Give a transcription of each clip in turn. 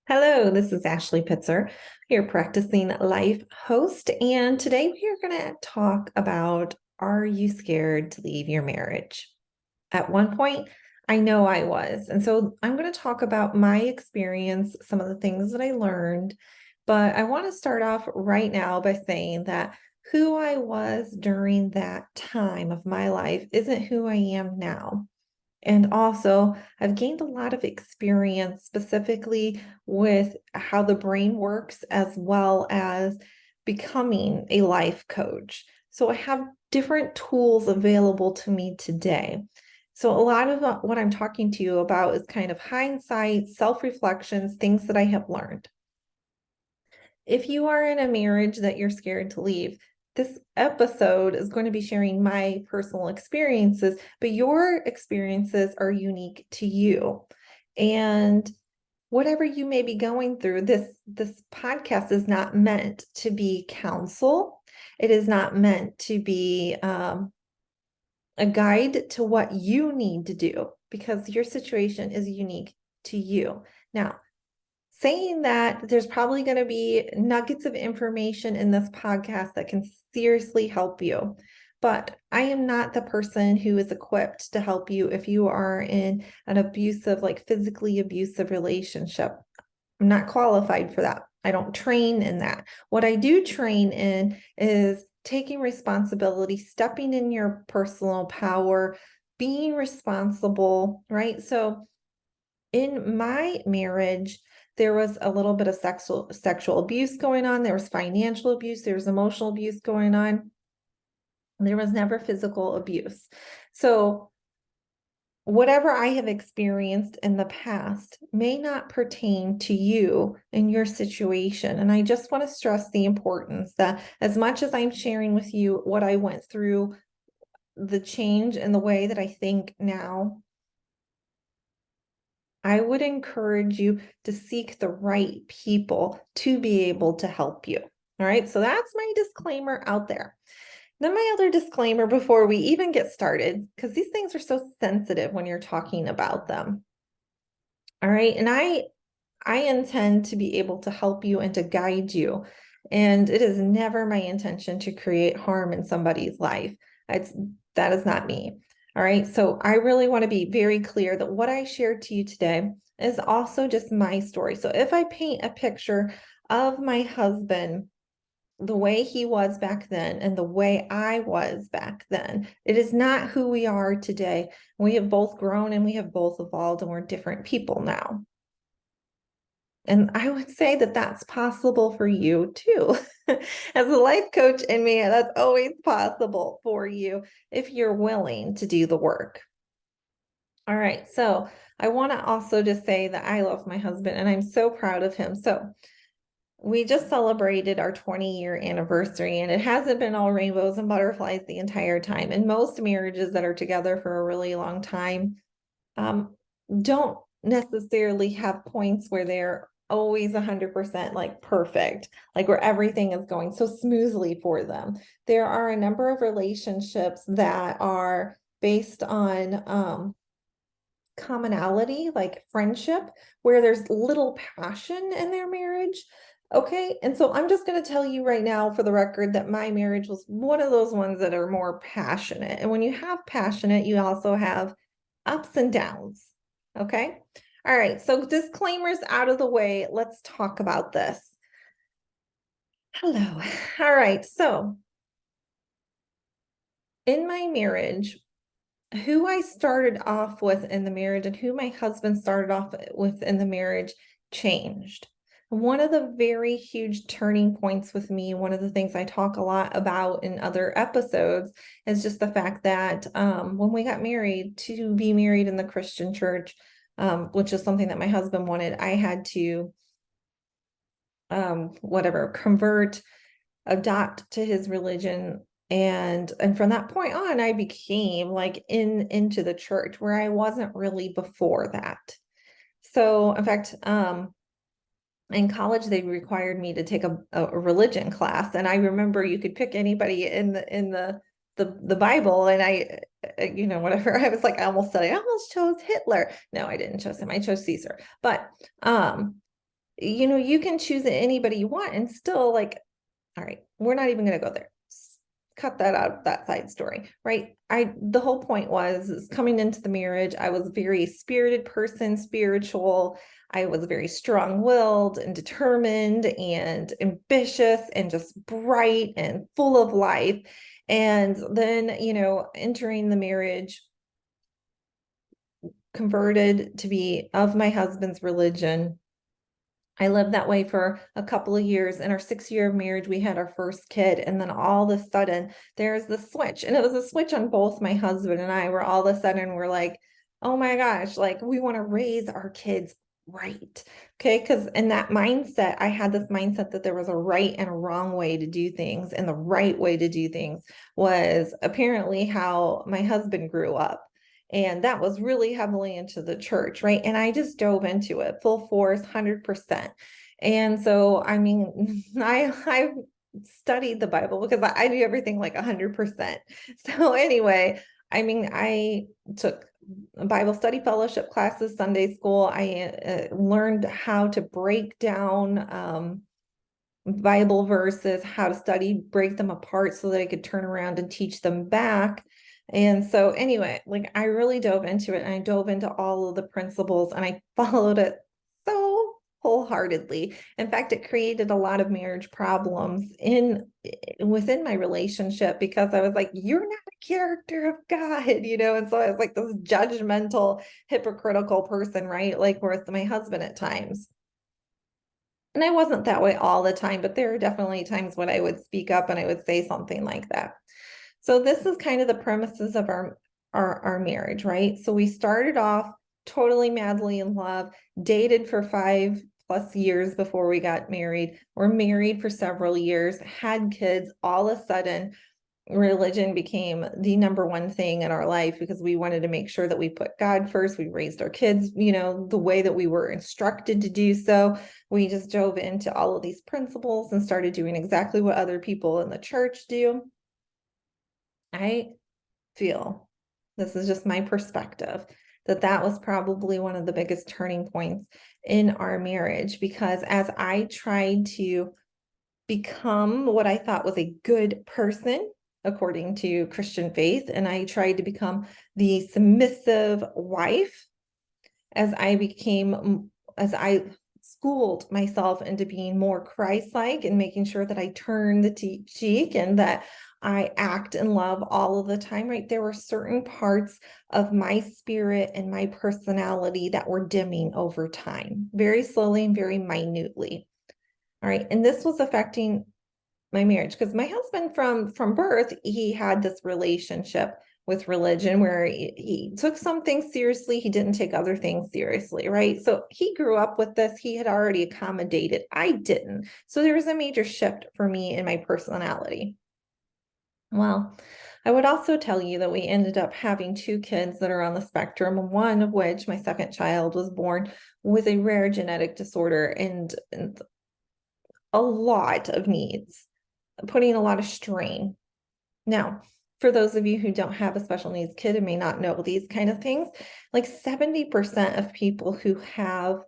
Hello, this is Ashley Pitzer, your practicing life host, and today we are going to talk about, are you scared to leave your marriage? At one point, I know I was, and so I'm going to talk about my experience, some of the things that I learned, but I want to start off right now by saying that who I was during that time of my life isn't who I am now. And also, I've gained a lot of experience specifically with how the brain works, as well as becoming a life coach. So I have different tools available to me today. So a lot of what I'm talking to you about is kind of hindsight, self-reflections, things that I have learned. If you are in a marriage that you're scared to leave, this episode is going to be sharing my personal experiences, but your experiences are unique to you. And whatever you may be going through, this podcast is not meant to be counsel. It is not meant to be a guide to what you need to do, because your situation is unique to you. Now, saying that, there's probably going to be nuggets of information in this podcast that can seriously help you. But I am not the person who is equipped to help you if you are in an abusive, like physically abusive relationship. I'm not qualified for that. I don't train in that. What I do train in is taking responsibility, stepping in your personal power, being responsible, right? So in my marriage, there was a little bit of sexual abuse going on. There was financial abuse. There was emotional abuse going on. There was never physical abuse. So whatever I have experienced in the past may not pertain to you in your situation. And I just want to stress the importance that as much as I'm sharing with you what I went through, the change in the way that I think now, I would encourage you to seek the right people to be able to help you. All right, so that's my disclaimer out there. Then my other disclaimer before we even get started, because these things are so sensitive when you're talking about them. All right, and I intend to be able to help you and to guide you. And it is never my intention to create harm in somebody's life. That is not me. All right. So I really want to be very clear that what I shared to you today is also just my story. So if I paint a picture of my husband, the way he was back then and the way I was back then, it is not who we are today. We have both grown and we have both evolved, and we're different people now. And I would say that that's possible for you too. As a life coach in me, that's always possible for you if you're willing to do the work. All right. So I want to also just say that I love my husband and I'm so proud of him. So we just celebrated our 20-year anniversary, and it hasn't been all rainbows and butterflies the entire time. And most marriages that are together for a really long time don't necessarily have points where they're always 100% like perfect, like where everything is going so smoothly for them. There are a number of relationships that are based on commonality, like friendship, where there's little passion in their marriage. Okay. And so I'm just going to tell you right now for the record that my marriage was one of those ones that are more passionate. And when you have passionate, you also have ups and downs. Okay. All right. So disclaimers out of the way. Let's talk about this. Hello. All right. So in my marriage, who I started off with in the marriage and who my husband started off with in the marriage changed. One of the very huge turning points with me, one of the things I talk a lot about in other episodes, is just the fact that when we got married, to be married in the Christian church, which is something that my husband wanted, I had to convert, adopt to his religion. And from that point on, I became like into the church, where I wasn't really before that. So in fact, in college, they required me to take a religion class. And I remember you could pick anybody in the Bible. And whatever, I was like, I almost chose Hitler. No, I didn't choose him. I chose Caesar. But you can choose anybody you want and still like, all right, we're not even going to go there. Cut that out, that side story, right? The whole point was coming into the marriage, I was a very spirited person, spiritual. I was very strong-willed and determined and ambitious and just bright and full of life. And then, entering the marriage, converted to be of my husband's religion. I lived that way for a couple of years. In our 6th year of marriage, we had our first kid. And then all of a sudden, there's the switch. And it was a switch on both my husband and I, where all of a sudden we're like, oh my gosh, like we want to raise our kids right. Okay. Because in that mindset, I had this mindset that there was a right and a wrong way to do things. And the right way to do things was apparently how my husband grew up. And that was really heavily into the church, right? And I just dove into it full force, 100%. And so, I mean, I studied the Bible because I do everything like 100%. So anyway, I mean, I took Bible study fellowship classes, Sunday school. I learned how to break down Bible verses, how to study, break them apart so that I could turn around and teach them back. And so anyway, like I really dove into it and I dove into all of the principles and I followed it so wholeheartedly. In fact, it created a lot of marriage problems within my relationship because I was like, you're not a character of God, and so I was like this judgmental, hypocritical person, right? Like with my husband at times. And I wasn't that way all the time, but there are definitely times when I would speak up and I would say something like that. So this is kind of the premises of our marriage, right? So we started off totally madly in love, dated for 5+ years before we got married. We're married for several years, had kids. All of a sudden, religion became the number one thing in our life because we wanted to make sure that we put God first. We raised our kids, the way that we were instructed to do so. We just dove into all of these principles and started doing exactly what other people in the church do. I feel, this is just my perspective, that was probably one of the biggest turning points in our marriage because as I tried to become what I thought was a good person according to Christian faith, and I tried to become the submissive wife as I schooled myself into being more Christ-like and making sure that I turn the cheek and that I act and love all of the time, right? There were certain parts of my spirit and my personality that were dimming over time, very slowly and very minutely. All right. And this was affecting my marriage because my husband from birth, he had this relationship with religion where he took some things seriously, he didn't take other things seriously, right? So he grew up with this, he had already accommodated, I didn't. So there was a major shift for me in my personality. Well, I would also tell you that we ended up having 2 kids that are on the spectrum, one of which, my second child, was born with a rare genetic disorder and a lot of needs, putting a lot of strain. Now, for those of you who don't have a special needs kid and may not know these kind of things, like 70% of people who have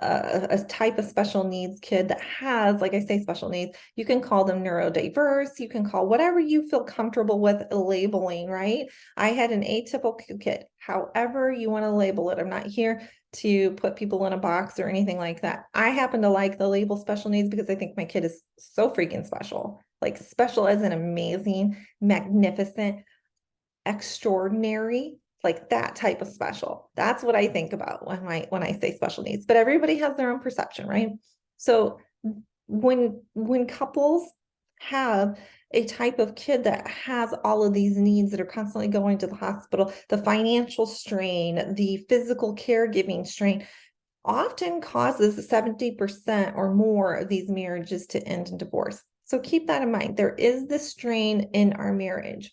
a type of special needs kid that has, like I say, special needs, you can call them neurodiverse, you can call whatever you feel comfortable with labeling, right? I had an atypical kid, however you want to label it. I'm not here to put people in a box or anything like that. I happen to like the label special needs because I think my kid is so freaking special, like special as an amazing, magnificent, extraordinary, like that type of special. That's what I think about when I say special needs, but everybody has their own perception, right? So when couples have a type of kid that has all of these needs that are constantly going to the hospital, the financial strain, the physical caregiving strain, often causes 70% or more of these marriages to end in divorce. So keep that in mind. There is this strain in our marriage.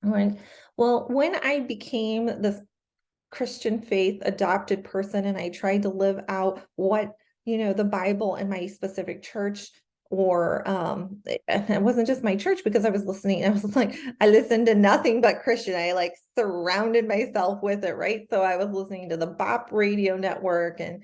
Right. Well, when I became this Christian faith adopted person and I tried to live out what, the Bible and my specific church or it wasn't just my church, because I was listening. I was like, I listened to nothing but Christian. I like surrounded myself with it, right? So I was listening to the Bop Radio Network and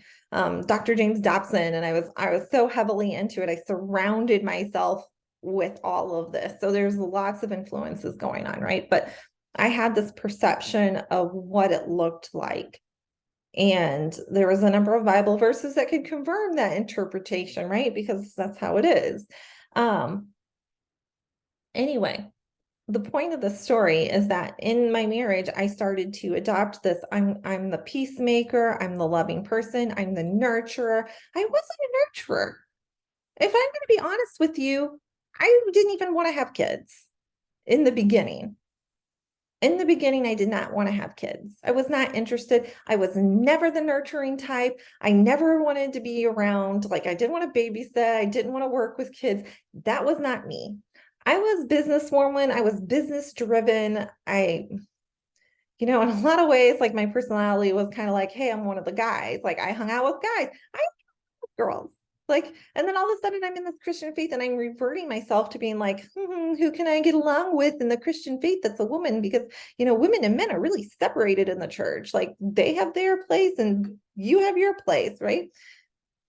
Dr. James Dobson, and I was so heavily into it. I surrounded myself with all of this. So there's lots of influences going on, right? But I had this perception of what it looked like. And there was a number of Bible verses that could confirm that interpretation, right? Because that's how it is. Anyway, the point of the story is that in my marriage, I started to adopt this. I'm the peacemaker. I'm the loving person. I'm the nurturer. I wasn't a nurturer. If I'm going to be honest with you, I didn't even want to have kids in the beginning. In the beginning, I did not want to have kids. I was not interested. I was never the nurturing type. I never wanted to be around. Like, I didn't want to babysit. I didn't want to work with kids. That was not me. I was businesswoman. I was business driven. In a lot of ways, like my personality was kind of like, hey, I'm one of the guys. Like, I hung out with guys. I girls. Like, and then all of a sudden I'm in this Christian faith and I'm reverting myself to being like, who can I get along with in the Christian faith that's a woman? Because, women and men are really separated in the church. Like, they have their place and you have your place, right?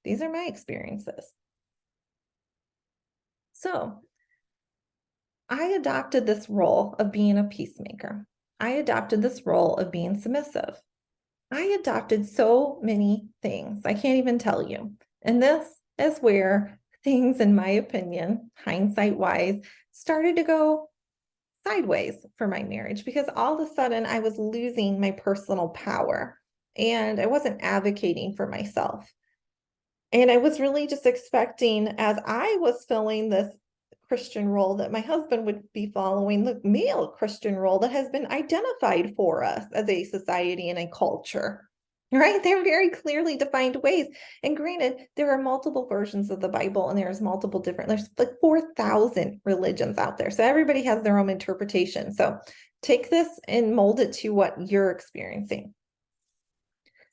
These are my experiences. So I adopted this role of being a peacemaker. I adopted this role of being submissive. I adopted so many things. I can't even tell you. And this is where things, in my opinion, hindsight wise, started to go sideways for my marriage, because all of a sudden I was losing my personal power and I wasn't advocating for myself. And I was really just expecting, as I was filling this Christian role, that my husband would be following the male Christian role that has been identified for us as a society and a culture, right? They're very clearly defined ways. And granted, there are multiple versions of the Bible and there's like 4,000 religions out there. So everybody has their own interpretation. So take this and mold it to what you're experiencing.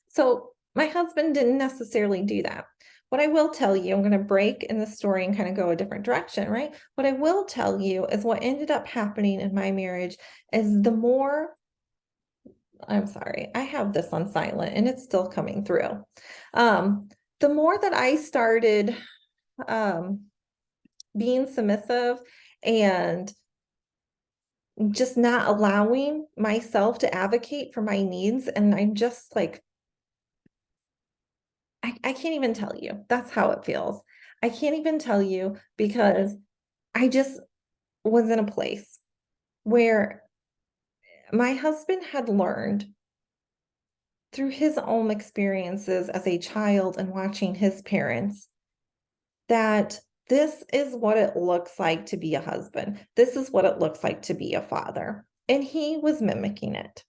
So my husband didn't necessarily do that. What I will tell you, I'm going to break in the story and kind of go a different direction, right? What I will tell you is what ended up happening in my marriage is I'm sorry, I have this on silent and it's still coming through. The more that I started being submissive and just not allowing myself to advocate for my needs, and I'm just like, I can't even tell you. That's how it feels. I can't even tell you, because I just was in a place where my husband had learned through his own experiences as a child and watching his parents that this is what it looks like to be a husband. This is what it looks like to be a father. And he was mimicking it.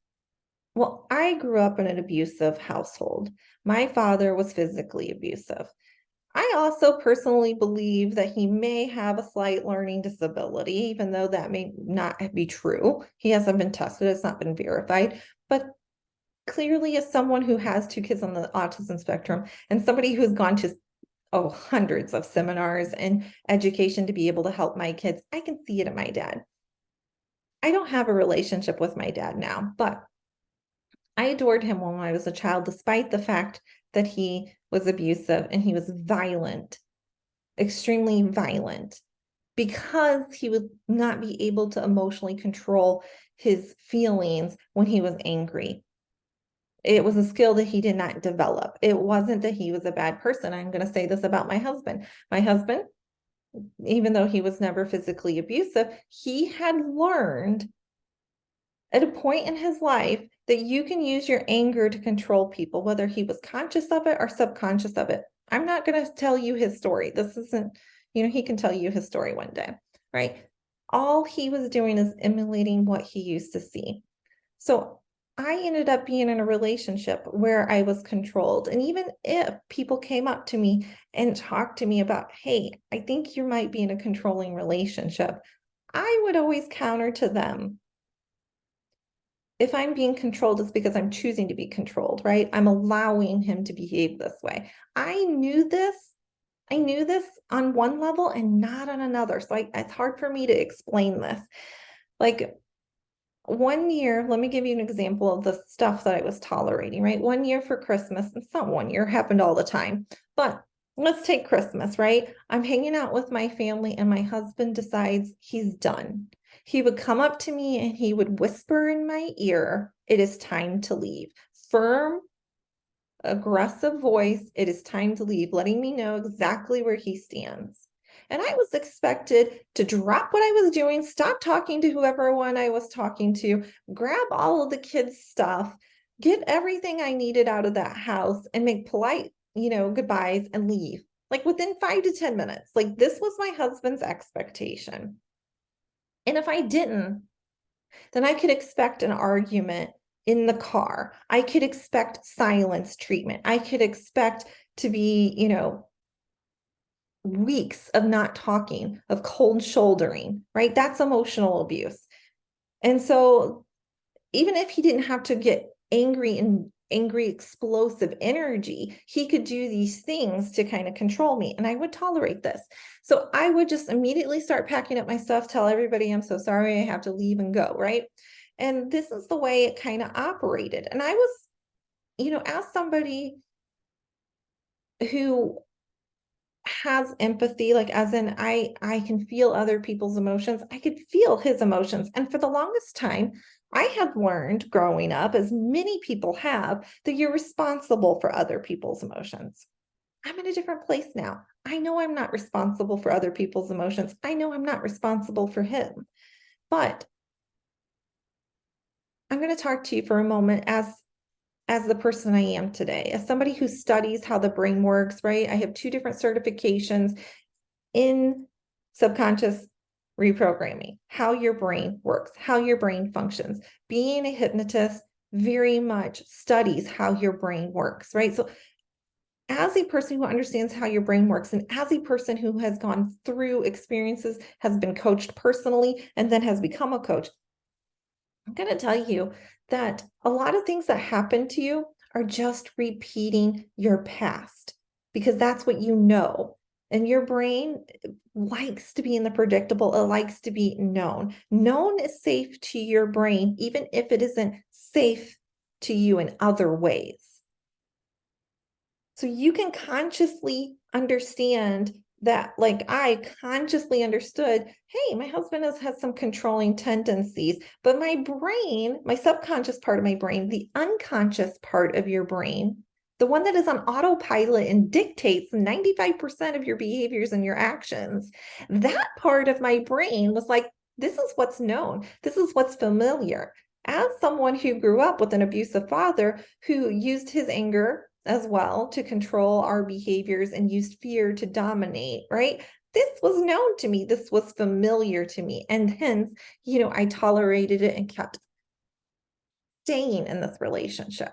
Well, I grew up in an abusive household. My father was physically abusive. I also personally believe that he may have a slight learning disability, even though that may not be true. He hasn't been tested, it's not been verified. But clearly, as someone who has two kids on the autism spectrum and somebody who's gone to hundreds of seminars and education to be able to help my kids, I can see it in my dad. I don't have a relationship with my dad now, but I adored him when I was a child, despite the fact that he was abusive and he was violent, extremely violent, because he would not be able to emotionally control his feelings when he was angry. It was a skill that he did not develop. It wasn't that he was a bad person. I'm going to say this about my husband. My husband, even though he was never physically abusive, he had learned at a point in his life that you can use your anger to control people, whether he was conscious of it or subconscious of it. I'm not going to tell you his story. This isn't, he can tell you his story one day, right? All he was doing is emulating what he used to see. So I ended up being in a relationship where I was controlled. And even if people came up to me and talked to me about, hey, I think you might be in a controlling relationship, I would always counter to them. If I'm being controlled, it's because I'm choosing to be controlled, right? I'm allowing him to behave this way. I knew this I knew this on one level and not on another. So it's hard for me to explain this. Like one year, let me give you an example of the stuff that I was tolerating, right? One year for Christmas, it's not one year, it happened all the time, but let's take Christmas, right? I'm hanging out with my family and my husband decides he's done. He would come up to me and he would whisper in my ear, "It is time to leave." Firm, aggressive voice, "It is time to leave," letting me know exactly where he stands. And I was expected to drop what I was doing, stop talking to whoever one I was talking to, grab all of the kids' stuff, get everything I needed out of that house, and make polite, goodbyes and leave. Like within 5 to 10 minutes. Like this was my husband's expectation. And if I didn't, then I could expect an argument in the car. I could expect silence treatment. I could expect to be, weeks of not talking, of cold shouldering, right? That's emotional abuse. And so even if he didn't have to get angry, explosive energy, he could do these things to kind of control me. And I would tolerate this. So I would just immediately start packing up my stuff, tell everybody, "I'm so sorry, I have to leave and go," right? And this is the way it kind of operated. And I was, as somebody who has empathy, like as in I can feel other people's emotions. I could feel his emotions. And for the longest time, I had learned growing up, as many people have, that you're responsible for other people's emotions. I'm in a different place now. I know I'm not responsible for other people's emotions. I know I'm not responsible for him. But I'm going to talk to you for a moment as the person I am today, as somebody who studies how the brain works, right? I have 2 different certifications in subconscious reprogramming, how your brain works, how your brain functions. Being a hypnotist very much studies how your brain works, right? So as a person who understands how your brain works, and as a person who has gone through experiences, has been coached personally, and then has become a coach, I'm going to tell you that a lot of things that happen to you are just repeating your past because that's what you know. And your brain likes to be in the predictable. It likes to be known. Known is safe to your brain, even if it isn't safe to you in other ways. So you can consciously understand that, like I consciously understood, hey, my husband has some controlling tendencies, but my brain, my subconscious part of my brain, the unconscious part of your brain, the one that is on autopilot and dictates 95% of your behaviors and your actions, that part of my brain was like, this is what's known. This is what's familiar. As someone who grew up with an abusive father who used his anger as well to control our behaviors and used fear to dominate, right? This was known to me. This was familiar to me. And hence, I tolerated it and kept staying in this relationship.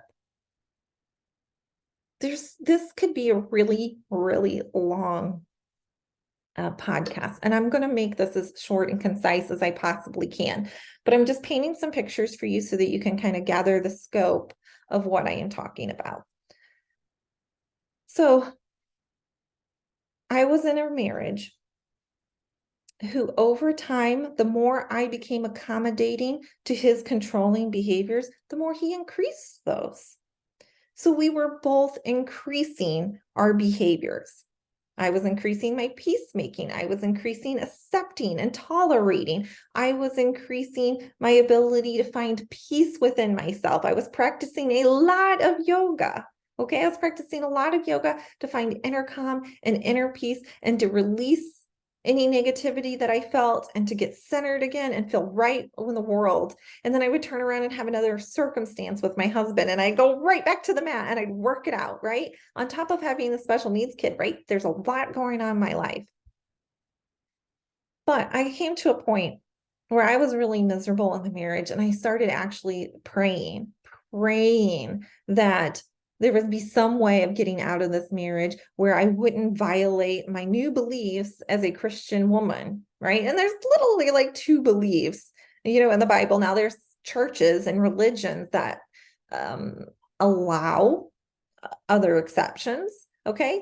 This could be a really, really long podcast. And I'm going to make this as short and concise as I possibly can. But I'm just painting some pictures for you so that you can kind of gather the scope of what I am talking about. So I was in a marriage who over time, the more I became accommodating to his controlling behaviors, the more he increased those. So we were both increasing our behaviors. I was increasing my peacemaking. I was increasing accepting and tolerating. I was increasing my ability to find peace within myself. I was practicing a lot of yoga. Okay, I was practicing a lot of yoga to find inner calm and inner peace and to release any negativity that I felt and to get centered again and feel right in the world. And then I would turn around and have another circumstance with my husband and I'd go right back to the mat and I'd work it out, right? On top of having the special needs kid, right? There's a lot going on in my life. But I came to a point where I was really miserable in the marriage and I started actually praying that there would be some way of getting out of this marriage where I wouldn't violate my new beliefs as a Christian woman, right? And there's literally like 2 beliefs, in the Bible. Now there's churches and religions that allow other exceptions, Okay.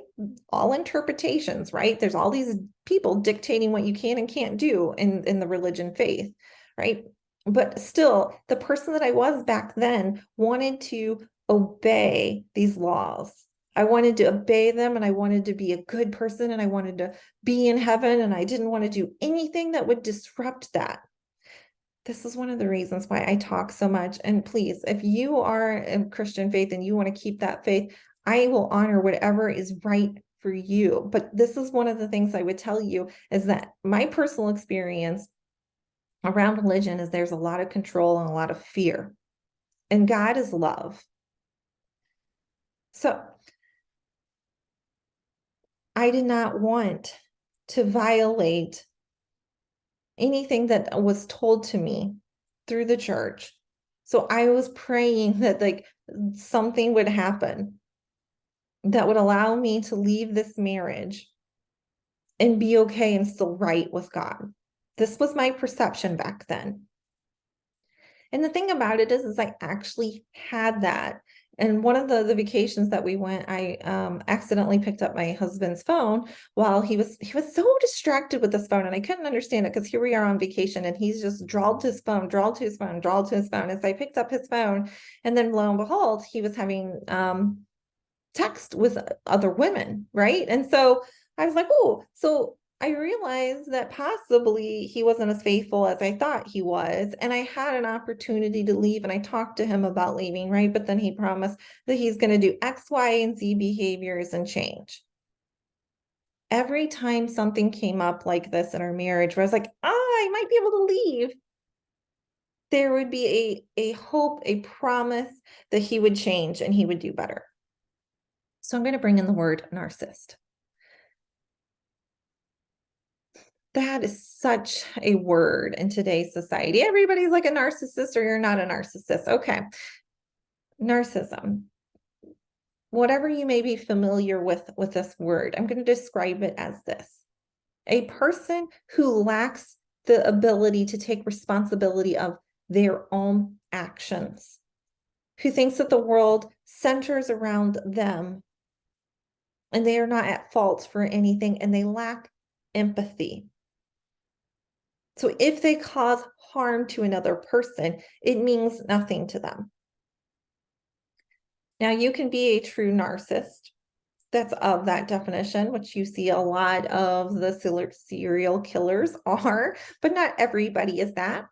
All interpretations, right? There's all these people dictating what you can and can't do in the religion faith, right? But still, the person that I was back then wanted to obey these laws. I wanted to obey them and I wanted to be a good person and I wanted to be in heaven and I didn't want to do anything that would disrupt that. This is one of the reasons why I talk so much. And please, if you are in Christian faith and you want to keep that faith, I will honor whatever is right for you. But this is one of the things I would tell you is that my personal experience around religion is there's a lot of control and a lot of fear. And God is love. So I did not want to violate anything that was told to me through the church. So I was praying that like something would happen that would allow me to leave this marriage and be okay and still right with God. This was my perception back then. And the thing about it is I actually had that. And one of the vacations that we went, I accidentally picked up my husband's phone while he was so distracted with this phone, and I couldn't understand it because here we are on vacation, and he's just drawled to his phone, drawled to his phone, drawled to his phone. As I picked up his phone, and then lo and behold, he was having text with other women, right? And so I was like, oh, so I realized that possibly he wasn't as faithful as I thought he was. And I had an opportunity to leave and I talked to him about leaving, right? But then he promised that he's going to do X, Y, and Z behaviors and change. Every time something came up like this in our marriage, where I was like, I might be able to leave, there would be a hope, a promise that he would change and he would do better. So I'm going to bring in the word narcissist. That is such a word in today's society. Everybody's like a narcissist or you're not a narcissist. Okay. Narcissism. Whatever you may be familiar with this word, I'm going to describe it as this. A person who lacks the ability to take responsibility of their own actions, who thinks that the world centers around them and they are not at fault for anything and they lack empathy. So if they cause harm to another person, it means nothing to them. Now, you can be a true narcissist. That's of that definition, which you see a lot of the serial killers are, but not everybody is that.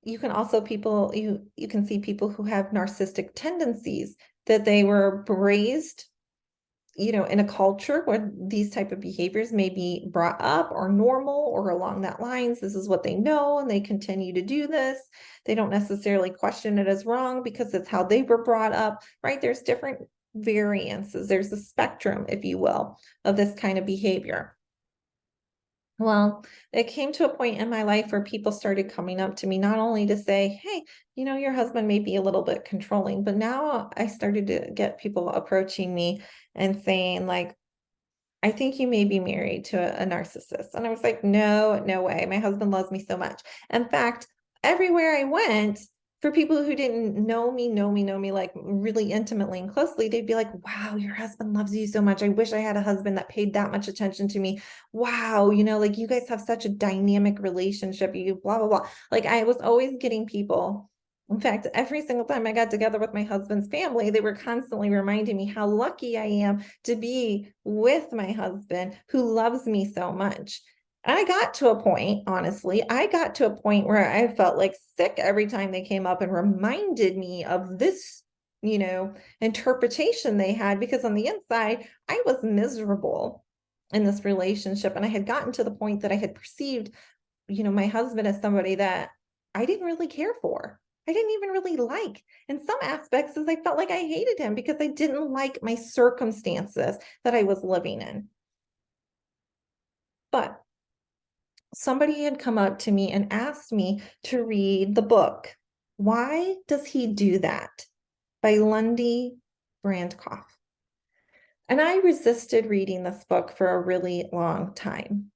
You can also you can see people who have narcissistic tendencies, that they were raised in a culture where these type of behaviors may be brought up or normal or along that lines. This is what they know and they continue to do this. They don't necessarily question it as wrong because it's how they were brought up, right? There's different variances. There's a spectrum, if you will, of this kind of behavior. Well, it came to a point in my life where people started coming up to me, not only to say, hey, your husband may be a little bit controlling, but now I started to get people approaching me and saying like, I think you may be married to a narcissist. And I was like, no, no way. My husband loves me so much. In fact, everywhere I went, for people who didn't know me like really intimately and closely, they'd be like, wow, your husband loves you so much. I wish I had a husband that paid that much attention to me. Wow, like you guys have such a dynamic relationship. You blah, blah, blah. Like I was always getting people. In fact, every single time I got together with my husband's family, they were constantly reminding me how lucky I am to be with my husband who loves me so much. And I got to a point, honestly, where I felt like sick every time they came up and reminded me of this, interpretation they had, because on the inside, I was miserable in this relationship. And I had gotten to the point that I had perceived, my husband as somebody that I didn't really care for. I didn't even really like. In some aspects, as I felt like I hated him because I didn't like my circumstances that I was living in. But somebody had come up to me and asked me to read the book, Why Does He Do That? By Lundy Brandkoff. And I resisted reading this book for a really long time.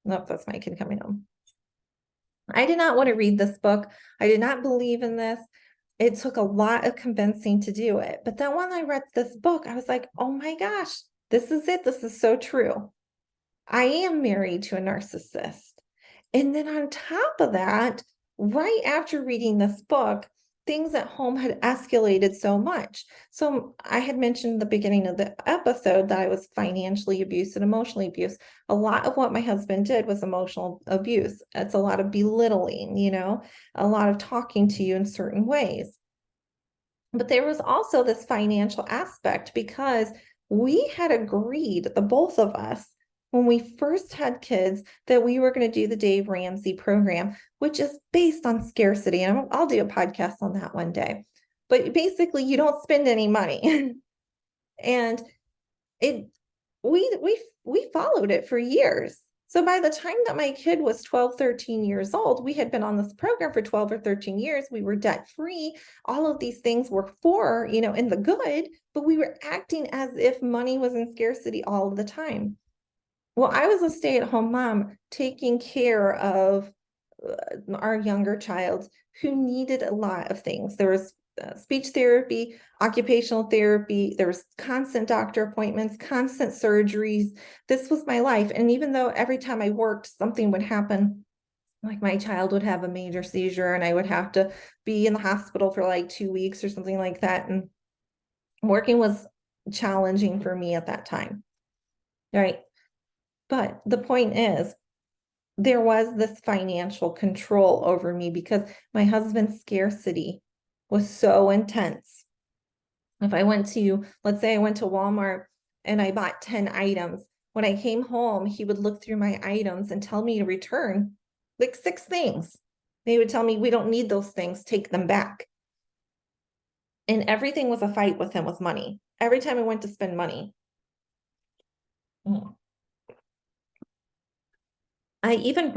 Nope, that's my kid coming home. I did not want to read this book. I did not believe in this. It took a lot of convincing to do it. But then when I read this book, I was like, oh my gosh, this is it. This is so true. I am married to a narcissist. And then on top of that, right after reading this book, things at home had escalated so much. So I had mentioned at the beginning of the episode that I was financially abused and emotionally abused. A lot of what my husband did was emotional abuse. It's a lot of belittling, a lot of talking to you in certain ways. But there was also this financial aspect because we had agreed, the both of us, when we first had kids, that we were going to do the Dave Ramsey program, which is based on scarcity. And I'll do a podcast on that one day. But basically, you don't spend any money. And it we followed it for years. So by the time that my kid was 12, 13 years old, we had been on this program for 12 or 13 years. We were debt free. All of these things were in the good, but we were acting as if money was in scarcity all of the time. Well, I was a stay-at-home mom taking care of our younger child who needed a lot of things. There was speech therapy, occupational therapy, there was constant doctor appointments, constant surgeries. This was my life. And even though every time I worked, something would happen, like my child would have a major seizure and I would have to be in the hospital for like 2 weeks or something like that. And working was challenging for me at that time. Right. But the point is, there was this financial control over me because my husband's scarcity was so intense. If I let's say I went to Walmart and I bought 10 items, when I came home, he would look through my items and tell me to return like 6 things. He would tell me, we don't need those things, take them back. And everything was a fight with him with money. Every time I went to spend money. I even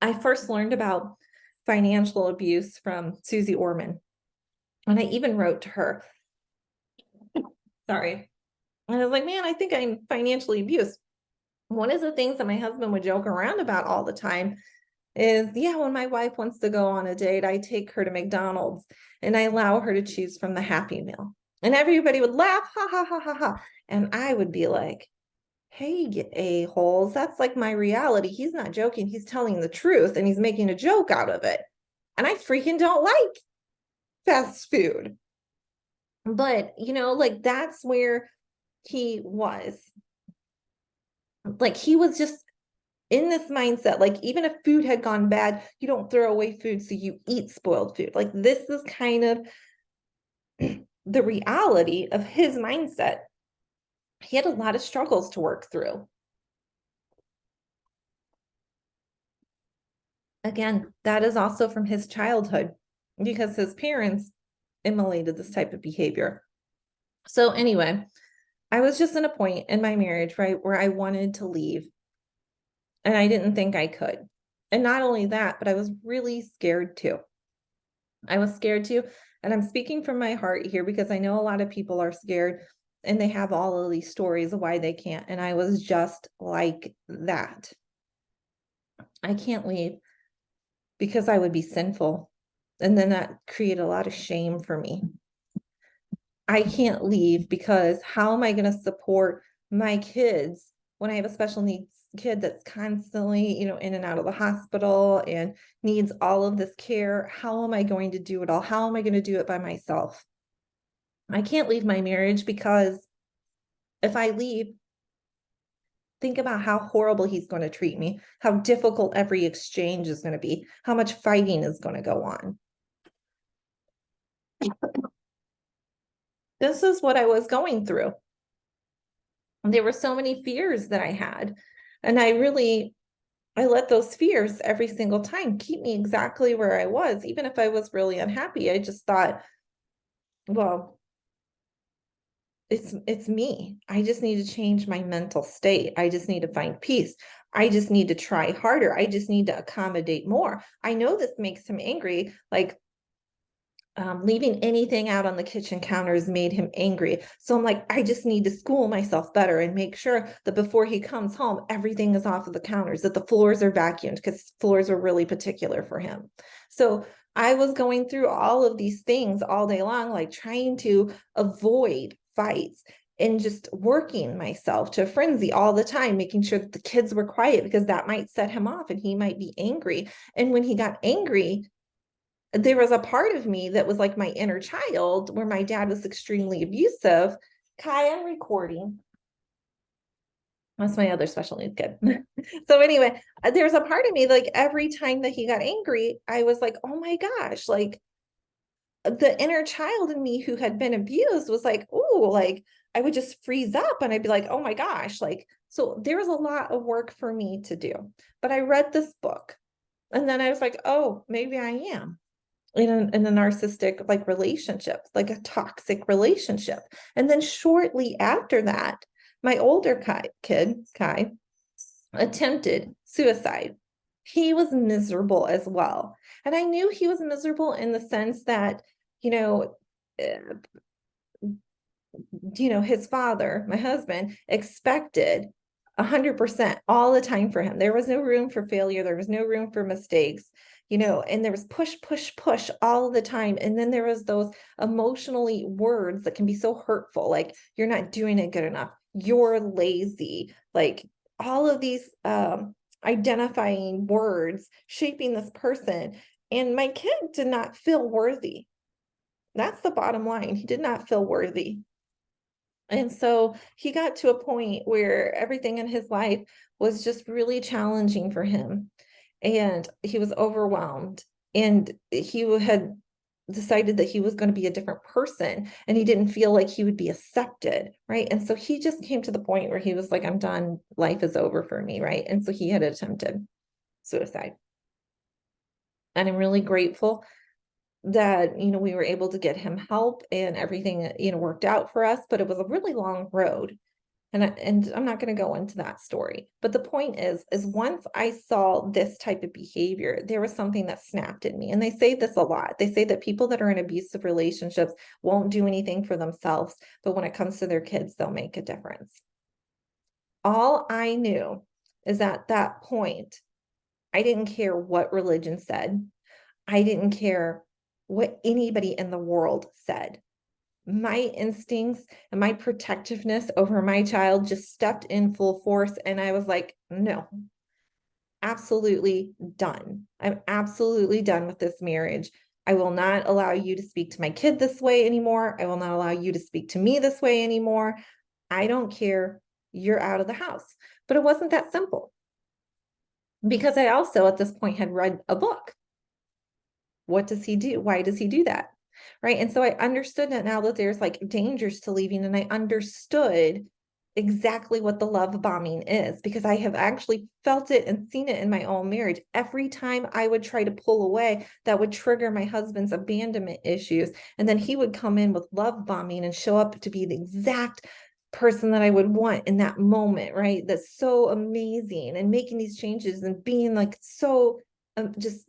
I first learned about financial abuse from Susie Orman. And I even wrote to her. Sorry. And I was like, man, I think I'm financially abused. One of the things that my husband would joke around about all the time is, yeah, when my wife wants to go on a date, I take her to McDonald's and I allow her to choose from the Happy Meal. And everybody would laugh, ha, ha, ha, ha, ha. And I would be like, hey, a-holes, that's like my reality. He's not joking. He's telling the truth and he's making a joke out of it. And I freaking don't like fast food. But, like that's where he was. Like he was just in this mindset, like even if food had gone bad, you don't throw away food, so you eat spoiled food. Like this is kind of the reality of his mindset. He had a lot of struggles to work through. Again, that is also from his childhood because his parents emulated this type of behavior. So anyway, I was just in a point in my marriage, right, where I wanted to leave and I didn't think I could. And not only that, but I was really scared too. I was scared too. And I'm speaking from my heart here because I know a lot of people are scared and they have all of these stories of why they can't. And I was just like that. I can't leave because I would be sinful. And then that created a lot of shame for me. I can't leave because how am I going to support my kids when I have a special needs kid that's constantly, in and out of the hospital and needs all of this care? How am I going to do it all? How am I going to do it by myself? I can't leave my marriage because if I leave, think about how horrible he's going to treat me, how difficult every exchange is going to be, how much fighting is going to go on. This is what I was going through. There were so many fears that I had. And I let those fears every single time keep me exactly where I was. Even if I was really unhappy, I just thought, well, it's me. I just need to change my mental state. I just need to find peace. I just need to try harder. I just need to accommodate more. I know this makes him angry. Like leaving anything out on the kitchen counters made him angry. So I'm like, I just need to school myself better and make sure that before he comes home, everything is off of the counters, that the floors are vacuumed because floors are really particular for him. So I was going through all of these things all day long, like trying to avoid fights and just working myself to a frenzy all the time, making sure that the kids were quiet because that might set him off and he might be angry. And when he got angry, there was a part of me that was like my inner child where my dad was extremely abusive. Kai, I'm recording. That's my other special needs kid. So anyway, there's a part of me, like every time that he got angry, I was like, oh my gosh, like the inner child in me who had been abused was like, oh, like I would just freeze up and I'd be like, oh my gosh, like, so there was a lot of work for me to do. But I read this book and then I was like, oh, maybe I am in a narcissistic like relationship, like a toxic relationship. And then shortly after that, my older Kai, attempted suicide. He was miserable as well. And I knew he was miserable in the sense that, you know, uh, his father, my husband, expected 100% all the time for him. There was no room for failure. There was no room for mistakes, and there was push, push, push all the time. And then there was those emotionally words that can be so hurtful, like you're not doing it good enough. You're lazy. Like all of these identifying words shaping this person. And my kid did not feel worthy. That's the bottom line. He did not feel worthy. And so he got to a point where everything in his life was just really challenging for him. And he was overwhelmed. And he had decided that he was going to be a different person and he didn't feel like he would be accepted. Right. And so he just came to the point where he was like, I'm done. Life is over for me. Right. And so he had attempted suicide. And I'm really grateful that we were able to get him help and everything worked out for us, but it was a really long road. And I'm not going to go into that story, but the point is once I saw this type of behavior, there was something that snapped in me. And they say this a lot. They say that people that are in abusive relationships won't do anything for themselves, but when it comes to their kids, they'll make a difference. All I knew is at that point, I didn't care what religion said. I didn't care what anybody in the world said. My instincts and my protectiveness over my child just stepped in full force. And I was like, no, absolutely done. I'm absolutely done with this marriage. I will not allow you to speak to my kid this way anymore. I will not allow you to speak to me this way anymore. I don't care. You're out of the house. But it wasn't that simple because I also at this point had read a book. What does he do? Why does he do that? Right. And so I understood that now that there's like dangers to leaving, and I understood exactly what the love bombing is because I have actually felt it and seen it in my own marriage. Every time I would try to pull away, that would trigger my husband's abandonment issues. And then he would come in with love bombing and show up to be the exact person that I would want in that moment, right? That's so amazing and making these changes and being like so just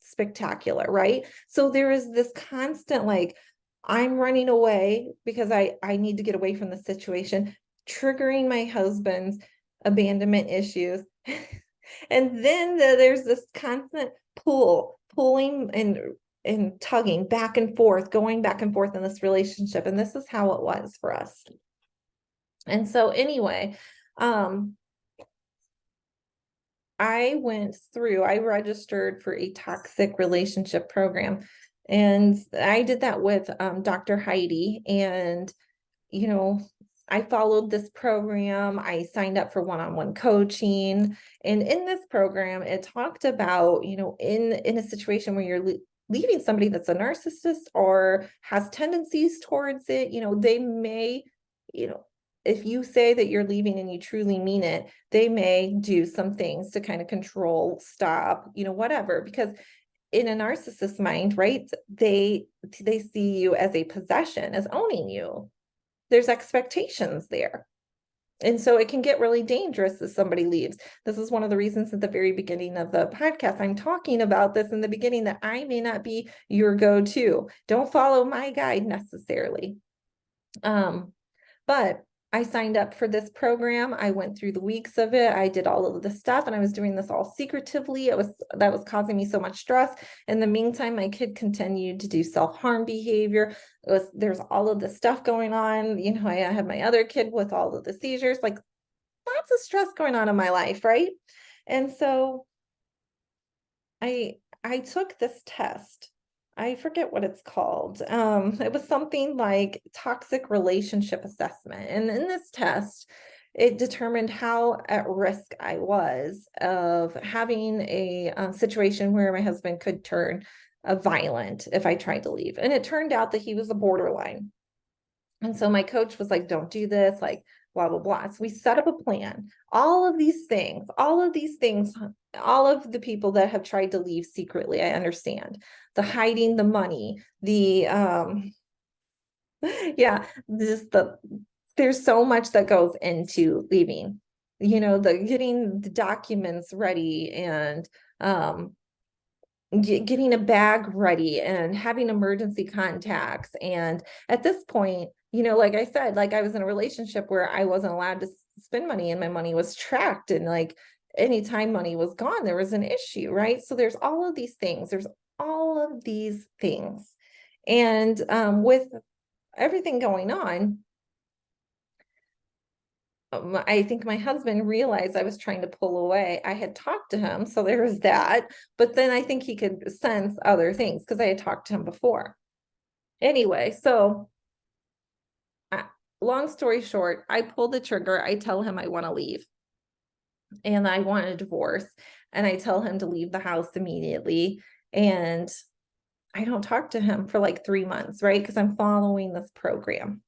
spectacular, right? So there is this constant like I'm running away because I need to get away from the situation, triggering my husband's abandonment issues. And then there's this constant pulling and tugging back and forth, going back and forth in this relationship. And this is how it was for us. And so anyway, I registered for a toxic relationship program. And I did that with Dr. Heidi. And, I followed this program. I signed up for one-on-one coaching. And in this program, it talked about, in a situation where you're leaving somebody that's a narcissist or has tendencies towards it, they may, if you say that you're leaving and you truly mean it, they may do some things to kind of control, stop, whatever, because in a narcissist mind, right, they see you as a possession, as owning you. There's expectations there. And so it can get really dangerous if somebody leaves. This is one of the reasons at the very beginning of the podcast, I'm talking about this in the beginning, that I may not be your go-to. Don't follow my guide necessarily. But I signed up for this program. I went through the weeks of it. I did all of the stuff, and I was doing this all secretively. That was causing me so much stress. In the meantime, my kid continued to do self-harm behavior. There's all of this stuff going on. I had my other kid with all of the seizures, like lots of stress going on in my life, right? And so I took this test. I forget what it's called. It was something like toxic relationship assessment. And in this test, it determined how at risk I was of having a situation where my husband could turn violent if I tried to leave. And it turned out that he was a borderline. And so my coach was like, don't do this, like blah, blah, blah. So we set up a plan. All of these things, all of the people that have tried to leave secretly, I understand. The hiding the money, yeah, there's so much that goes into leaving, the getting the documents ready and getting a bag ready and having emergency contacts. And at this point, like I said, like I was in a relationship where I wasn't allowed to spend money and my money was tracked. And like anytime money was gone, there was an issue, right? So there's all of these things. And with everything going on, I think my husband realized I was trying to pull away. I had talked to him, so there was that. But then I think he could sense other things because I had talked to him before. Anyway, so long story short, I pulled the trigger. I tell him I want to leave and I want a divorce. And I tell him to leave the house immediately. And I don't talk to him for like 3 months, right? Because I'm following this program.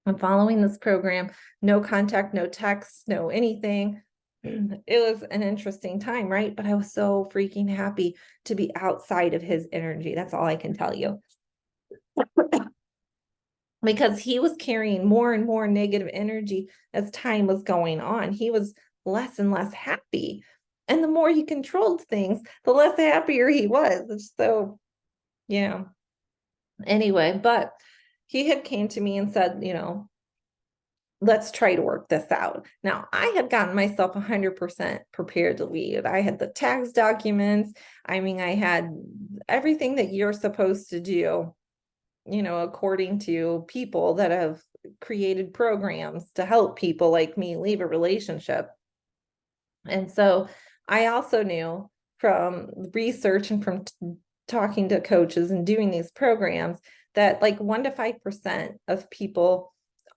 No contact, no text, no anything. It was an interesting time, right? But I was so freaking happy to be outside of his energy. That's all I can tell you. Because he was carrying more and more negative energy as time was going on. He was less and less happy. And the more he controlled things, the less happier he was. So, yeah. Anyway, but he had came to me and said, let's try to work this out. Now, I had gotten myself 100% prepared to leave. I had the tax documents. I mean, I had everything that you're supposed to do, according to people that have created programs to help people like me leave a relationship. And so I also knew from research and from talking to coaches and doing these programs that like 1 to 5% of people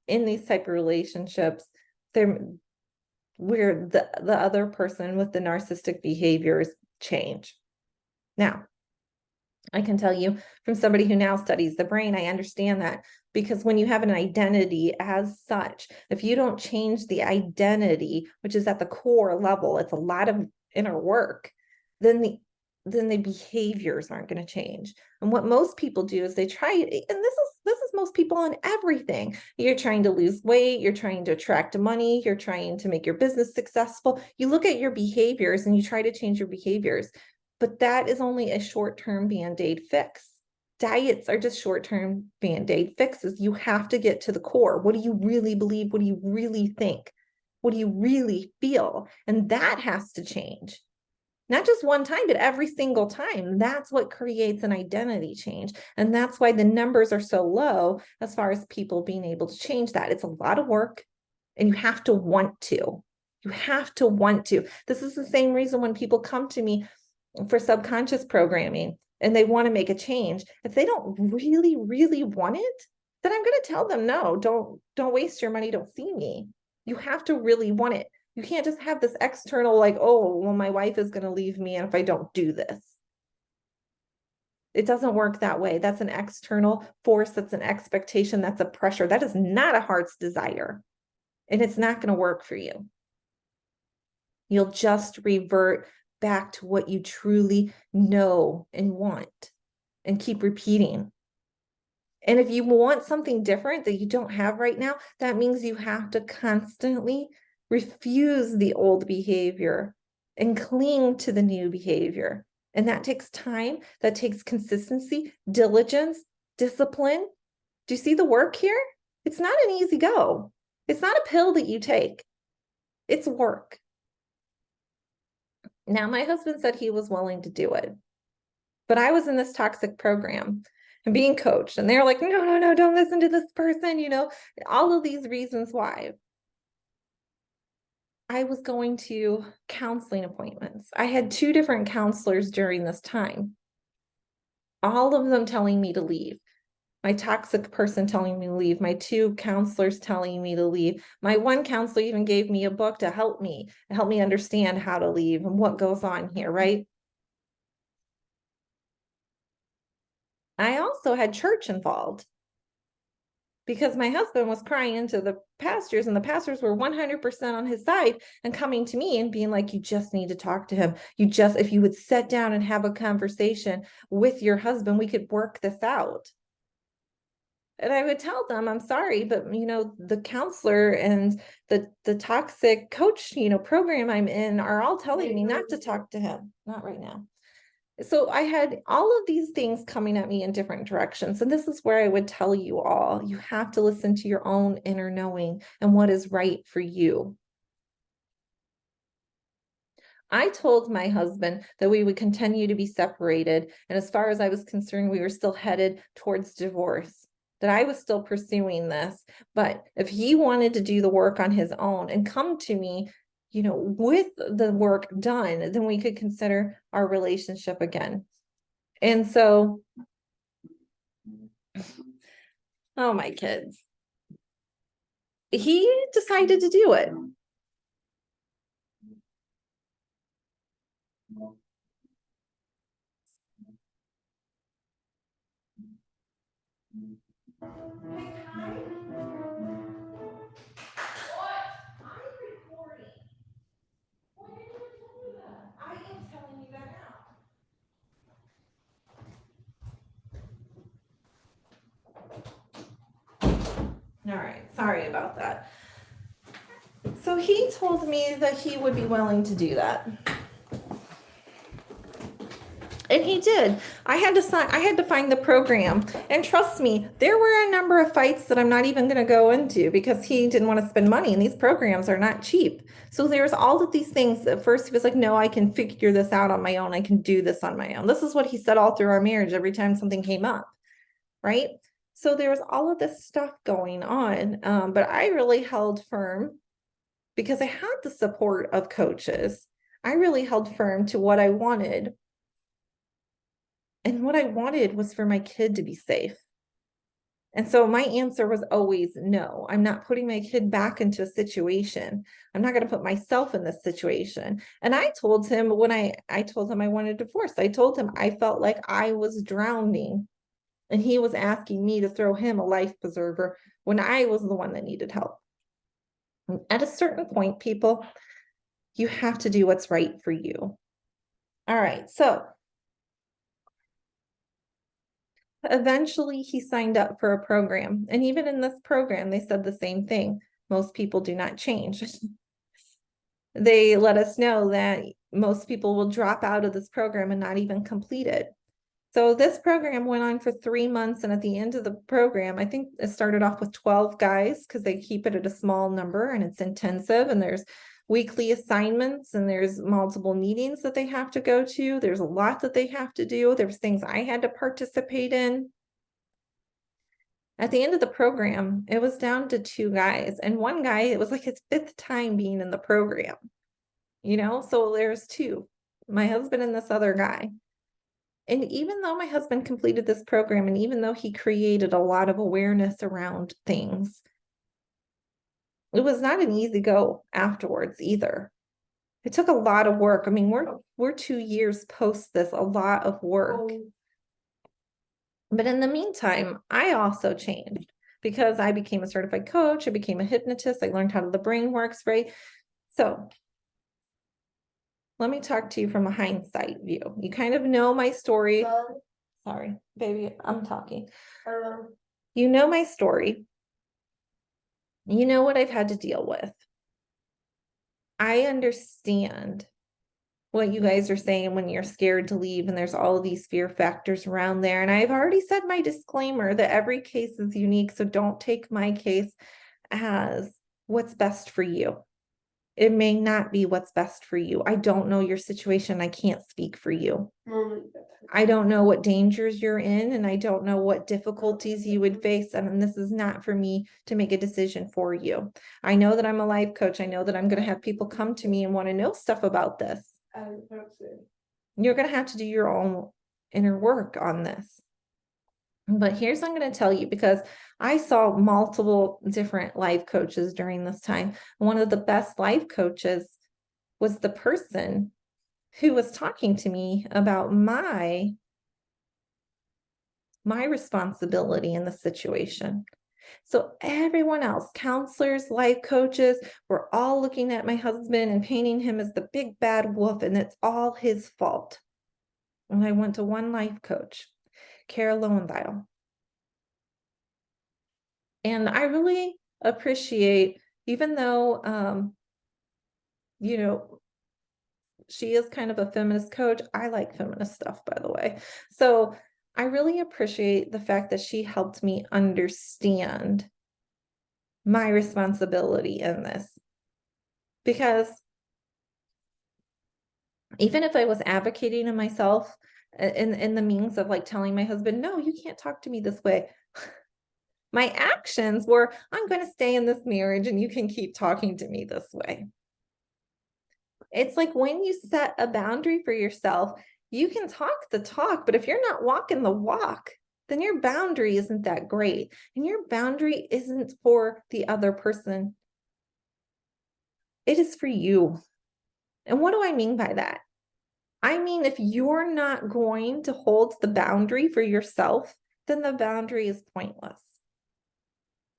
in these type of relationships, where the other person with the narcissistic behaviors change. Now, I can tell you from somebody who now studies the brain, I understand that because when you have an identity as such, if you don't change the identity, which is at the core level, it's a lot of inner work, then the behaviors aren't going to change. And what most people do is they try, and this is most people on everything. You're trying to lose weight, you're trying to attract money, you're trying to make your business successful. You look at your behaviors and you try to change your behaviors, but that is only a short-term band-aid fix. Diets are just short-term band-aid fixes. You have to get to the core. What do you really believe? What do you really think? What do you really feel? And that has to change. Not just one time, but every single time. That's what creates an identity change. And that's why the numbers are so low as far as people being able to change that. It's a lot of work and you have to want to. You have to want to. This is the same reason when people come to me for subconscious programming and they want to make a change. If they don't really, really want it, then I'm going to tell them, no, don't waste your money. Don't see me. You have to really want it. You can't just have this external, like, oh, well, my wife is going to leave me if I don't do this. It doesn't work that way. That's an external force. That's an expectation. That's a pressure. That is not a heart's desire. And it's not going to work for you. You'll just revert back to what you truly know and want and keep repeating. And if you want something different that you don't have right now, that means you have to constantly refuse the old behavior and cling to the new behavior. And that takes time, that takes consistency, diligence, discipline. Do you see the work here? It's not an easy go. It's not a pill that you take. It's work. Now, my husband said he was willing to do it, but I was in this toxic program and being coached, and they're like, no, no, no, don't listen to this person, all of these reasons why. I was going to counseling appointments. I had 2 different counselors during this time, all of them telling me to leave. My toxic person telling me to leave, my 2 counselors telling me to leave. My one counselor even gave me a book to help me understand how to leave and what goes on here, right? I also had church involved because my husband was crying into the pastors, and the pastors were 100% on his side and coming to me and being like, you just need to talk to him. If you would sit down and have a conversation with your husband, we could work this out. And I would tell them, I'm sorry, but the counselor and the toxic coach, program I'm in are all telling me not to talk to him. Not right now. So I had all of these things coming at me in different directions. And this is where I would tell you all, you have to listen to your own inner knowing and what is right for you. I told my husband that we would continue to be separated. And as far as I was concerned, we were still headed towards divorce, that I was still pursuing this. But if he wanted to do the work on his own and come to me, with the work done, then we could consider our relationship again. And so, oh, my kids, he decided to do it. I am telling you that now. All right, sorry about that. So he told me that he would be willing to do that. And he did. I had to find the program. And trust me, there were a number of fights that I'm not even going to go into because he didn't want to spend money, and these programs are not cheap. So there's all of these things. At first he was like, no, I can figure this out on my own. I can do this on my own. This is what he said all through our marriage every time something came up, right? So there was all of this stuff going on. But I really held firm because I had the support of coaches. I really held firm to what I wanted. And what I wanted was for my kid to be safe. And so my answer was always no. I'm not putting my kid back into a situation. I'm not going to put myself in this situation. And I told him when I told him I wanted a divorce, I told him I felt like I was drowning and he was asking me to throw him a life preserver when I was the one that needed help. And at a certain point, people, you have to do what's right for you. All right. So eventually he signed up for a program. And even in this program, they said the same thing. Most people do not change. They let us know that most people will drop out of this program and not even complete it. So this program went on for 3 months. And at the end of the program, I think it started off with 12 guys because they keep it at a small number and it's intensive, and there's weekly assignments and there's multiple meetings that they have to go to. There's a lot that they have to do. There's things I had to participate in. At the end of the program, it was down to 2 guys, and one guy, it was like his 5th time being in the program, so there's 2, my husband and this other guy. And even though my husband completed this program, and even though he created a lot of awareness around things, it was not an easy go afterwards either. It took a lot of work. I mean, we're 2 years post this, a lot of work. But in the meantime, I also changed because I became a certified coach. I became a hypnotist. I learned how the brain works, right? So let me talk to you from a hindsight view. You kind of know my story. Sorry, baby, I'm talking. You know my story. You know what I've had to deal with. I understand what you guys are saying when you're scared to leave, and there's all of these fear factors around there. And I've already said my disclaimer that every case is unique, so don't take my case as what's best for you. It may not be what's best for you. I don't know your situation. I can't speak for you. I don't know what dangers you're in, and I don't know what difficulties you would face. And this is not for me to make a decision for you. I know that I'm a life coach. I know that I'm going to have people come to me and want to know stuff about this. You're going to have to do your own inner work on this. But here's what I'm going to tell you, because I saw multiple different life coaches during this time. One of the best life coaches was the person who was talking to me about my responsibility in the situation. So everyone else, counselors, life coaches, were all looking at my husband and painting him as the big bad wolf, and it's all his fault. And I went to one life coach, Kara Lowenthal. And I really appreciate, even though, she is kind of a feminist coach. I like feminist stuff, by the way. So I really appreciate the fact that she helped me understand my responsibility in this. Because even if I was advocating in myself in the means of like telling my husband, no, you can't talk to me this way. My actions were, I'm going to stay in this marriage and you can keep talking to me this way. It's like when you set a boundary for yourself, you can talk the talk, but if you're not walking the walk, then your boundary isn't that great. And your boundary isn't for the other person. It is for you. And what do I mean by that? I mean, if you're not going to hold the boundary for yourself, then the boundary is pointless.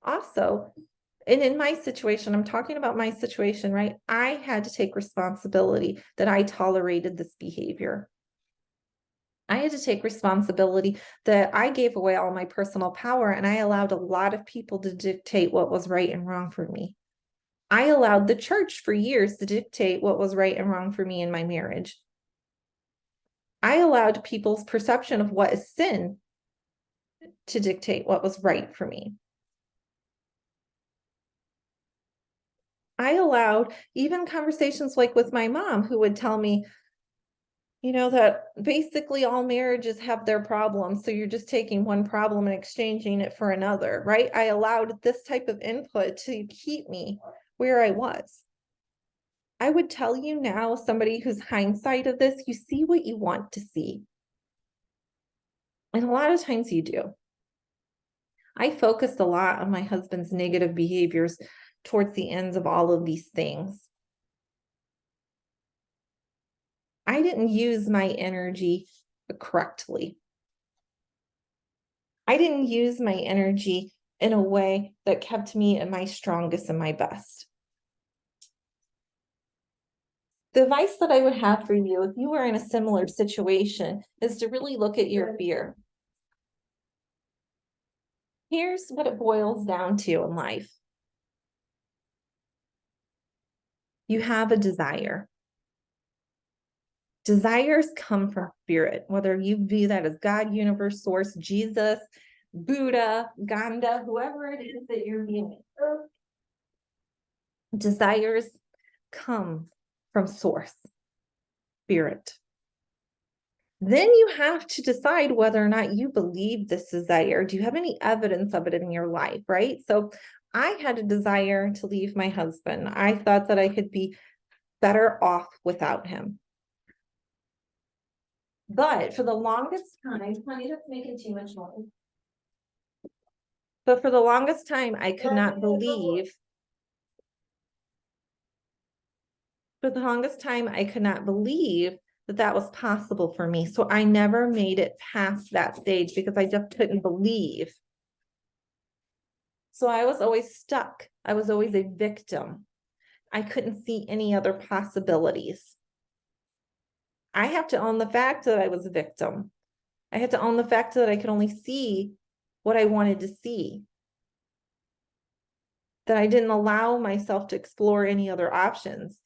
Also, and in my situation, I'm talking about my situation, right? I had to take responsibility that I tolerated this behavior. I had to take responsibility that I gave away all my personal power, and I allowed a lot of people to dictate what was right and wrong for me. I allowed the church for years to dictate what was right and wrong for me in my marriage. I allowed people's perception of what is sin to dictate what was right for me. I allowed even conversations like with my mom, who would tell me, that basically all marriages have their problems. So you're just taking one problem and exchanging it for another, right? I allowed this type of input to keep me where I was. I would tell you now, somebody who's hindsight of this, you see what you want to see. And a lot of times you do. I focused a lot on my husband's negative behaviors towards the ends of all of these things. I didn't use my energy correctly. I didn't use my energy in a way that kept me at my strongest and my best. The advice that I would have for you, if you were in a similar situation, is to really look at your fear. Here's what it boils down to in life. You have a desire. Desires come from spirit, whether you view that as God, universe, source, Jesus, Buddha, Ganda, whoever it is that you're viewing. Desires come from source, spirit. Then you have to decide whether or not you believe this desire. Do you have any evidence of it in your life, right? So I had a desire to leave my husband. I thought that I could be better off without him. But for the longest time, honey, that's making too much noise. But for the longest time, I could not believe. For the longest time, I could not believe that that was possible for me. So I never made it past that stage because I just couldn't believe. So I was always stuck. I was always a victim. I couldn't see any other possibilities. I have to own the fact that I was a victim. I had to own the fact that I could only see what I wanted to see. That I didn't allow myself to explore any other options.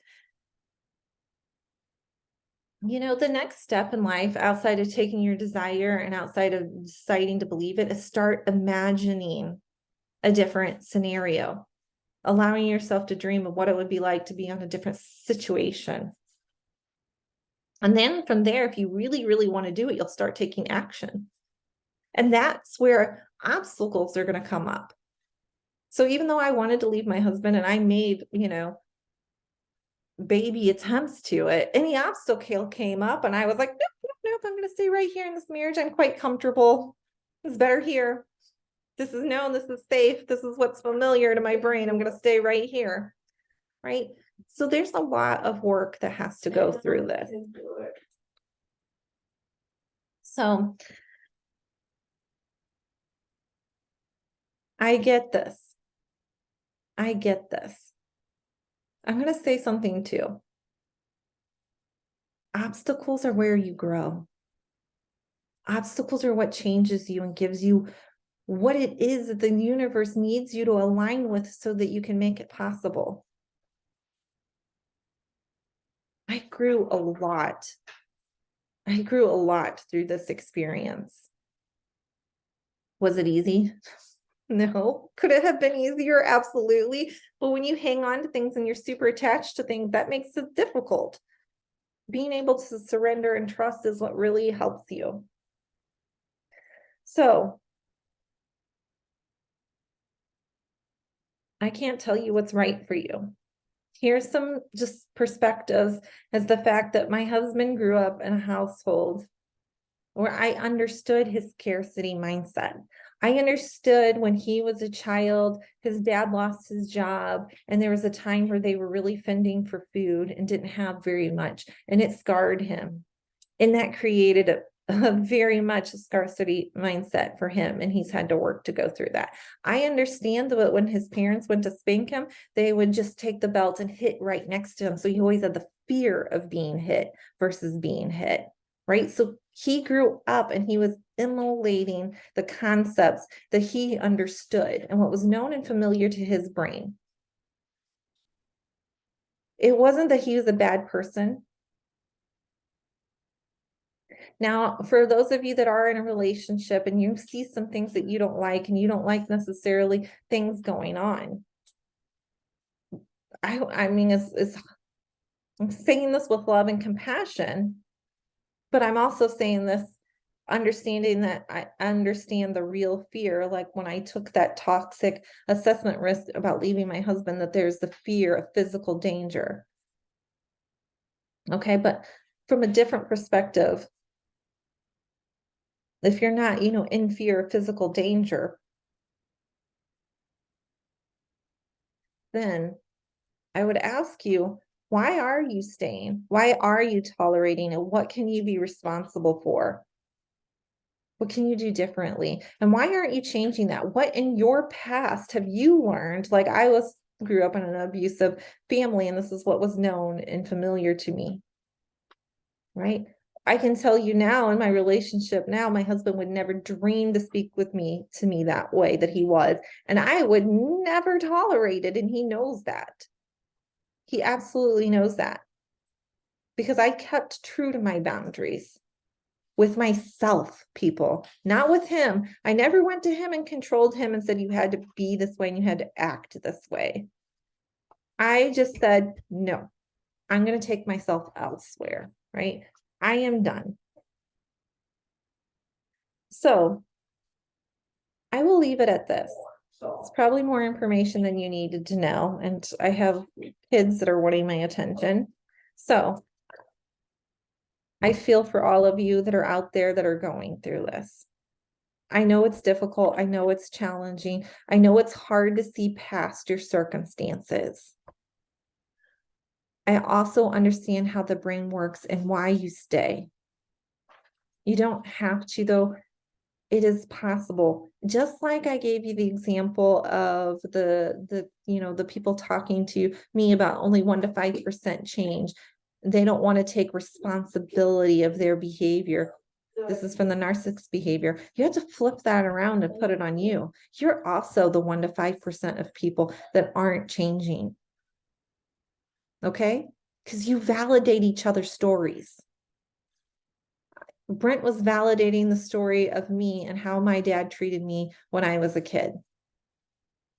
The next step in life, outside of taking your desire and outside of deciding to believe it, is start imagining a different scenario, allowing yourself to dream of what it would be like to be on a different situation. And then from there, if you really, really want to do it, you'll start taking action. And that's where obstacles are going to come up. So even though I wanted to leave my husband and I made, baby attempts to it, any obstacle came up and I was like, nope, I'm going to stay right here in this marriage. I'm quite comfortable. It's better here. This is known. This is safe. This is what's familiar to my brain. I'm going to stay right here. Right. So there's a lot of work that has to go through this. So I get this. I'm going to say something too. Obstacles are where you grow. Obstacles are what changes you and gives you what it is that the universe needs you to align with so that you can make it possible. I grew a lot. Through this experience. Was it easy? No. Could it have been easier? Absolutely. But when you hang on to things and you're super attached to things, that makes it difficult. Being able to surrender and trust is what really helps you. So I can't tell you what's right for you. Here's some just perspectives as the fact that my husband grew up in a household where I understood his scarcity mindset. I understood when he was a child, his dad lost his job, and there was a time where they were really fending for food and didn't have very much, and it scarred him. And that created a very much a scarcity mindset for him, and he's had to work to go through that. I understand that when his parents went to spank him, they would just take the belt and hit right next to him. So he always had the fear of being hit versus being hit, right? So he grew up and he was immolating the concepts that he understood and what was known and familiar to his brain. It wasn't that he was a bad person. Now, for those of you that are in a relationship and you see some things that you don't like and you don't like necessarily things going on, I mean, I'm saying this with love and compassion, but I'm also saying this understanding that I understand the real fear. Like when I took that toxic assessment risk about leaving my husband, that there's the fear of physical danger. Okay, but from a different perspective, if you're not, in fear of physical danger, then I would ask you, why are you staying? Why are you tolerating it? What can you be responsible for? What can you do differently? And why aren't you changing that? What in your past have you learned? Like grew up in an abusive family, and this is what was known and familiar to me, right? I can tell you now in my relationship now, my husband would never dream to speak to me that way that he was. And I would never tolerate it. And he knows that. He absolutely knows that. Because I kept true to my boundaries with myself, people, not with him. I never went to him and controlled him and said, you had to be this way and you had to act this way. I just said, no, I'm going to take myself elsewhere, right? I am done. So I will leave it at this. It's probably more information than you needed to know. And I have kids that are wanting my attention. So I feel for all of you that are out there that are going through this. I know it's difficult. I know it's challenging. I know it's hard to see past your circumstances. I also understand how the brain works and why you stay. You don't have to, though. It is possible. Just like I gave you the example of the people talking to me about only 1 to 5% change. They don't want to take responsibility of their behavior. This is from the narcissist behavior. You have to flip that around and put it on you. You're also the 1 to 5% of people that aren't changing. Okay? Because you validate each other's stories. Brent was validating the story of me and how my dad treated me when I was a kid.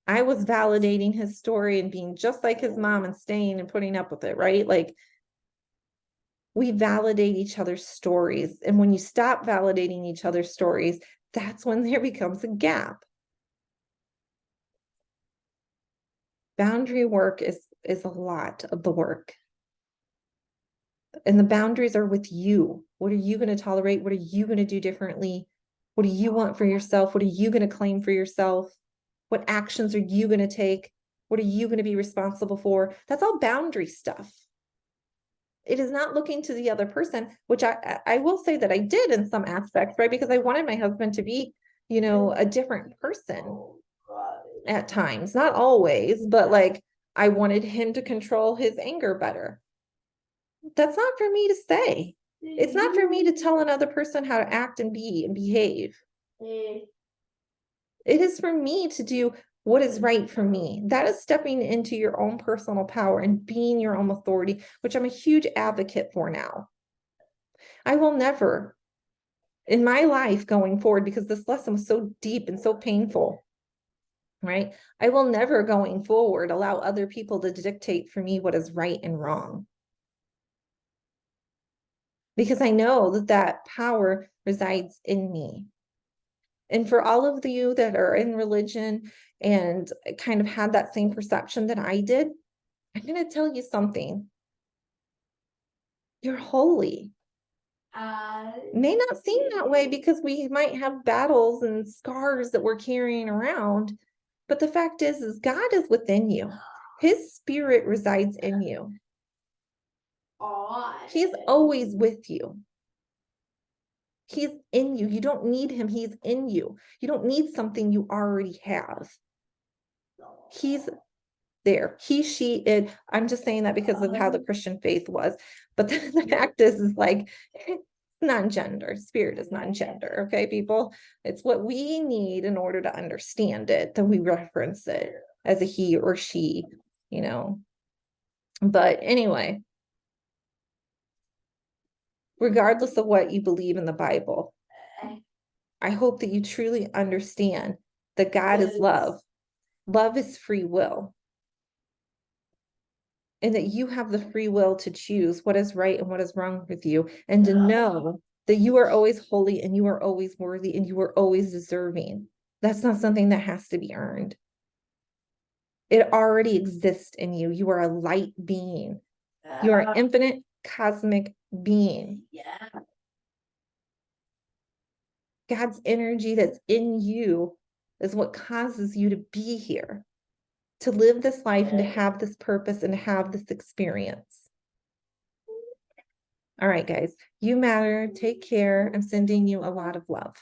I was validating his story and being just like his mom and staying and putting up with it, right? Like, we validate each other's stories. And when you stop validating each other's stories, that's when there becomes a gap. Boundary work is a lot of the work. And the boundaries are with you. What are you going to tolerate? What are you going to do differently? What do you want for yourself? What are you going to claim for yourself? What actions are you going to take? What are you going to be responsible for? That's all boundary stuff. It is not looking to the other person, which I will say that I did in some aspects, right? Because I wanted my husband to be, a different person at times, not always, but like I wanted him to control his anger better. That's not for me to say. It's not for me to tell another person how to act and be and behave. It is for me to do what is right for me. That is stepping into your own personal power and being your own authority, which I'm a huge advocate for now. I will never, in my life going forward, because this lesson was so deep and so painful, right? I will never going forward allow other people to dictate for me what is right and wrong. Because I know that that power resides in me. And for all of you that are in religion and kind of had that same perception that I did, I'm going to tell you something. You're holy. May not seem that way because we might have battles and scars that we're carrying around. But the fact is God is within you. His spirit resides in you. He's always with you. He's in you. You don't need him. He's in you. You don't need something you already have. He's there. He, she, it. I'm just saying that because of how the Christian faith was. But the fact is like, it's non-gender. Spirit is non-gender. Okay, people? It's what we need in order to understand it, that we reference it as a he or she, But anyway, regardless of what you believe in the Bible, I hope that you truly understand that God is love. Love is free will. And that you have the free will to choose what is right and what is wrong with you. And to know that you are always holy and you are always worthy and you are always deserving. That's not something that has to be earned. It already exists in you. You are a light being. You are an infinite cosmic being. God's energy that's in you is what causes you to be here, to live this life and to have this purpose and to have this experience. All right, guys, you matter. Take care. I'm sending you a lot of love.